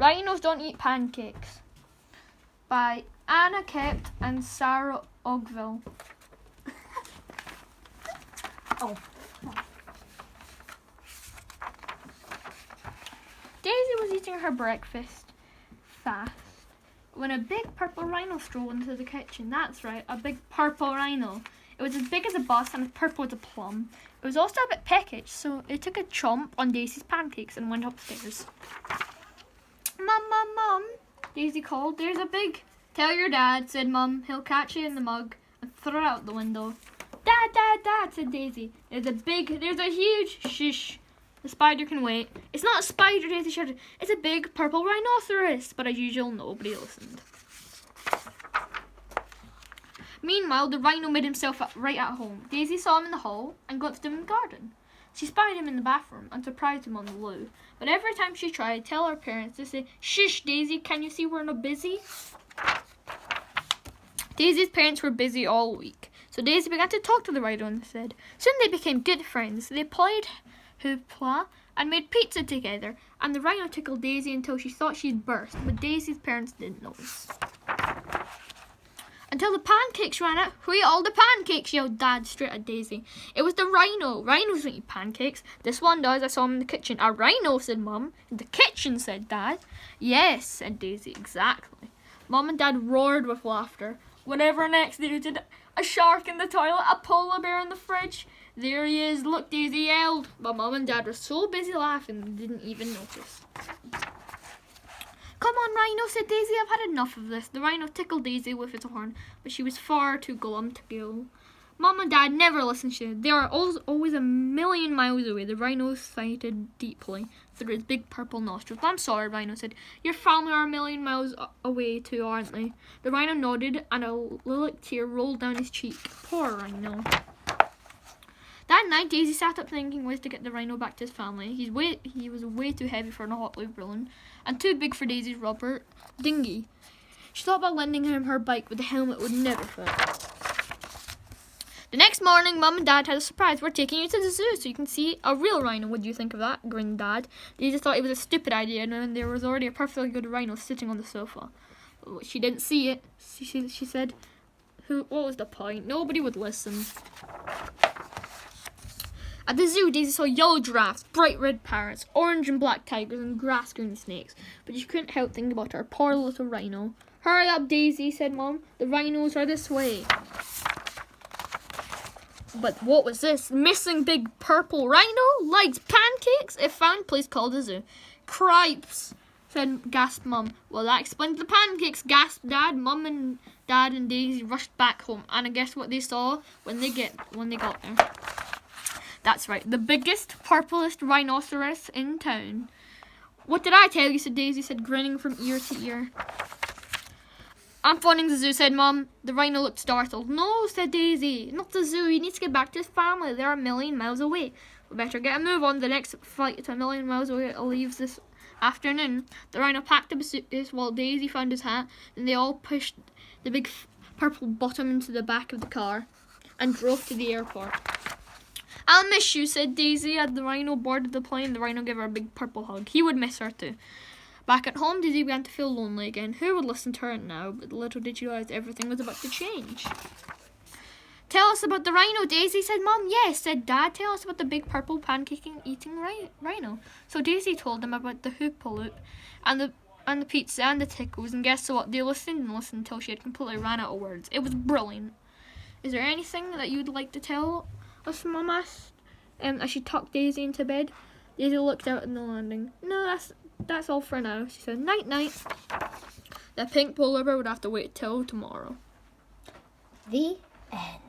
Rhinos Don't Eat Pancakes by Anna Kept and Sarah Ogville. Oh. Daisy was eating her breakfast fast when a big purple rhino strolled into the kitchen. That's right, a big purple rhino. It was as big as a bus and as purple as a plum. It was also a bit peckish, so it took a chomp on Daisy's pancakes and went upstairs. Mum, Mum, Mum, Daisy called. There's a big... Tell your dad, said Mum. He'll catch you in the mug and throw it out the window. Dad, Dad, Dad, said Daisy. There's a huge... Shush. The spider can wait. It's not a spider, Daisy shouted. It's a big purple rhinoceros. But as usual, nobody listened. Meanwhile, the rhino made himself right at home. Daisy saw him in the hall and glimpsed him in the garden. She spied him in the bathroom and surprised him on the loo. But every time she tried to tell her parents, they say, Shush, Daisy, can you see we're not busy? Daisy's parents were busy all week. So Daisy began to talk to the rhino instead. Soon they became good friends. They played hoopla and made pizza together. And the rhino tickled Daisy until she thought she'd burst. But Daisy's parents didn't notice. Until the pancakes ran out. Who ate all the pancakes? Yelled Dad straight at Daisy. It was the rhino. Rhinos don't eat pancakes. This one does. I saw him in the kitchen. A rhino, said Mum. In the kitchen, said Dad. Yes, said Daisy. Exactly. Mum and Dad roared with laughter. Whatever next they did, a shark in the toilet, a polar bear in the fridge. There he is. Look, Daisy yelled. But Mum and Dad were so busy laughing they didn't even notice. Come on, Rhino, said Daisy. I've had enough of this. The rhino tickled Daisy with its horn, but she was far too glum to go. Mum and Dad never listened to them. They are always a million miles away. The rhino sighed deeply through his big purple nostrils. I'm sorry, Rhino said. Your family are a million miles away too, aren't they? The rhino nodded, and a lilac tear rolled down his cheek. Poor Rhino. That night, Daisy sat up thinking ways to get the rhino back to his family. He was way too heavy for a hot air balloon and too big for Daisy's rubber dinghy. She thought about lending him her bike, but the helmet would never fit. The next morning, Mum and Dad had a surprise. We're taking you to the zoo so you can see a real rhino. What do you think of that? Grinned Dad. Daisy thought it was a stupid idea, and there was already a perfectly good rhino sitting on the sofa. She didn't see it. She said, what was the point? Nobody would listen. At the zoo, Daisy saw yellow giraffes, bright red parrots, orange and black tigers, and grass-green snakes. But she couldn't help thinking about her poor little rhino. Hurry up, Daisy, said Mum. The rhinos are this way. But what was this? Missing big purple rhino? Likes pancakes? It found a place called the zoo. Cripes, gasped Mum. Well, that explains the pancakes, gasped Dad. Mum and Dad and Daisy rushed back home. And guess what they saw when they got there? That's right, the biggest, purplest rhinoceros in town. What did I tell you, said Daisy, grinning from ear to ear. I'm phoning the zoo, said Mum. The rhino looked startled. No, said Daisy, not the zoo. He needs to get back to his family. They're a million miles away. We better get a move on. The next flight to a million miles away leaves this afternoon. The rhino packed up his suitcase while Daisy found his hat. Then they all pushed the big purple bottom into the back of the car and drove to the airport. I'll miss you, said Daisy. As the rhino boarded the plane, the rhino gave her a big purple hug. He would miss her too. Back at home, Daisy began to feel lonely again. Who would listen to her now? But little did she realize everything was about to change. Tell us about the rhino, Daisy, said Mum. Yes, said Dad. Tell us about the big purple pancake-eating rhino. So Daisy told them about the hoopaloop and the pizza and the tickles. And guess what? They listened and listened until she had completely ran out of words. It was brilliant. Is there anything that you'd like to tell us, Mum asked, as she tucked Daisy into bed? Daisy looked out on the landing. No, that's all for now, she said. Night, night. The pink polar bear would have to wait till tomorrow. The end.